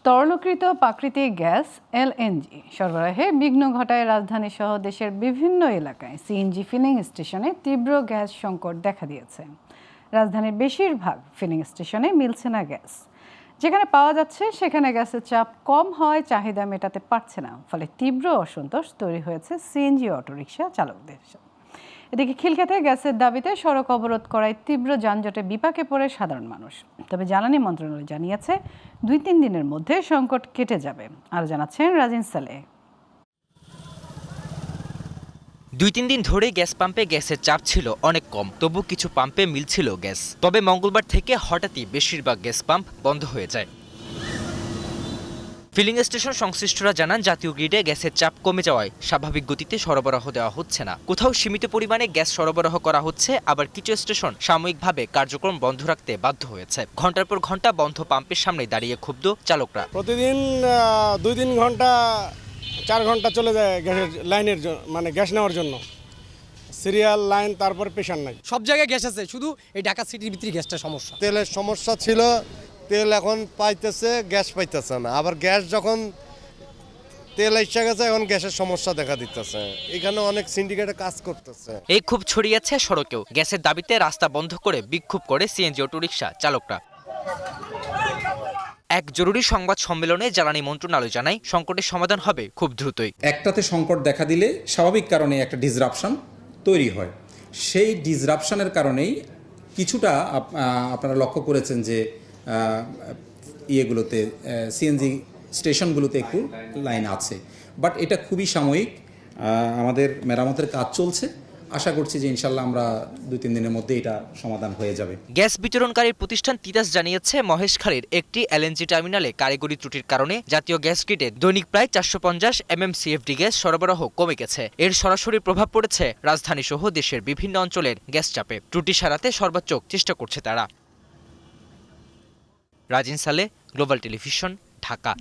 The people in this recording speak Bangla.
তরলীকৃত প্রাকৃতিক গ্যাস এলএনজি সরবরাহে বিঘ্ন ঘটায় রাজধানী সহ দেশের বিভিন্ন এলাকায় সিএনজি ফিলিং স্টেশনে তীব্র গ্যাস সংকট দেখা দিয়েছে। রাজধানীর বেশিরভাগ ফিলিং স্টেশনে মিলছে না গ্যাস। যেখানে পাওয়া যাচ্ছে সেখানে গ্যাসের চাপ কম হয়, চাহিদা মেটাতে পারছে না, ফলে তীব্র অসন্তোষ তৈরি হয়েছে সিএনজি অটোরিকশা চালকদের। এদিকে খিলক্ষেতে গ্যাসের দাবিতে সড়ক অবরোধ করায় তীব্র যানজটে বিপাকে পড়ে সাধারণ মানুষ। তবে জ্বালানি মন্ত্রণালয় জানিয়েছে 2-3 দিনের মধ্যে সংকট কেটে যাবে। আরও জানাচ্ছেন রাজিন সালেহ। 2-3 দিন ধরে গ্যাস পাম্পে গ্যাসের চাপ ছিল অনেক কম, তবু কিছু পাম্পে মিলছিল গ্যাস। তবে মঙ্গলবার থেকে হঠাৎই বেশিরভাগ গ্যাস পাম্প বন্ধ হয়ে যায়। ফিলিং স্টেশন সংশ্লিষ্টরা জানান, জাতীয় গ্রিডে গ্যাসের চাপ কমে যাওয়ায় স্বাভাবিক গতিতে সরবরাহ দেওয়া হচ্ছে না। কোথাও সীমিত পরিমাণে গ্যাস সরবরাহ করা হচ্ছে, আবার কিছু স্টেশন সাময়িকভাবে কার্যক্রম বন্ধ রাখতে বাধ্য হয়েছে। ঘন্টার পর ঘন্টা বন্ধ পাম্পের সামনে দাঁড়িয়ে ক্ষুব্ধ চালকরা। প্রতিদিন 2-3 ঘন্টা 4 ঘন্টা চলে যায় গ্যাসের লাইনের মানে গ্যাস নেওয়ার জন্য, সিরিয়াল লাইন, তারপর পেশার নাই। সব জায়গায় গ্যাস আছে, শুধু এই ঢাকা সিটির ভিতরে গ্যাসটা সমস্যা। তেলের সমস্যা ছিল, তেল এখন পাইতেছে, গ্যাস পাইতেছে না। আবার গ্যাস যখন তেল এসে গেছে, এখন গ্যাসের সমস্যা দেখা দিতেছে। এখানে অনেক সিন্ডিকেটে কাজ করতেছে। এই ক্ষোভ ছড়িয়েছে সড়কেও। গ্যাসের দাবিতে রাস্তা বন্ধ করে বিক্ষোভ করে সিএনজি অটোরিকশা চালকরা। এক জরুরি সংবাদ সম্মেলনে জ্বালানি মন্ত্রণালয় জানায়, সংকটের সমাধান হবে খুব দ্রুতই। একটাতে সংকট দেখা দিলে স্বাভাবিক কারণে একটা ডিসরাপশন তৈরি হয়। সেই ডিসরাপশনের কারণেই কিছুটা আপনারা লক্ষ্য করেছেন যে ইয়েগুলোতে সিএনজি স্টেশনগুলোতে একটু লাইন আছে, বাট এটা খুবই সাময়িক। আমাদের মেরামতের কাজ চলছে, আশা করছি যে ইনশাল্লাহ আমরা 2-3 দিনের মধ্যে এটা সমাধান হয়ে যাবে। গ্যাস বিতরণকারী প্রতিষ্ঠান তিতাস জানিয়েছে, মহেশখালীর একটি এলএনজি টার্মিনালে কারিগরি ত্রুটির কারণে জাতীয় গ্যাস গ্রিডে দৈনিক প্রায় 450 MMCFD গ্যাস সরবরাহ কমে গেছে। এর সরাসরি প্রভাব পড়েছে রাজধানী সহ দেশের বিভিন্ন অঞ্চলের গ্যাস চাপে। ত্রুটি সারাতে সর্বোচ্চ চেষ্টা করছে তারা। রাজিন সালে, গ্লোবাল টেলিভিশন, ঢাকা।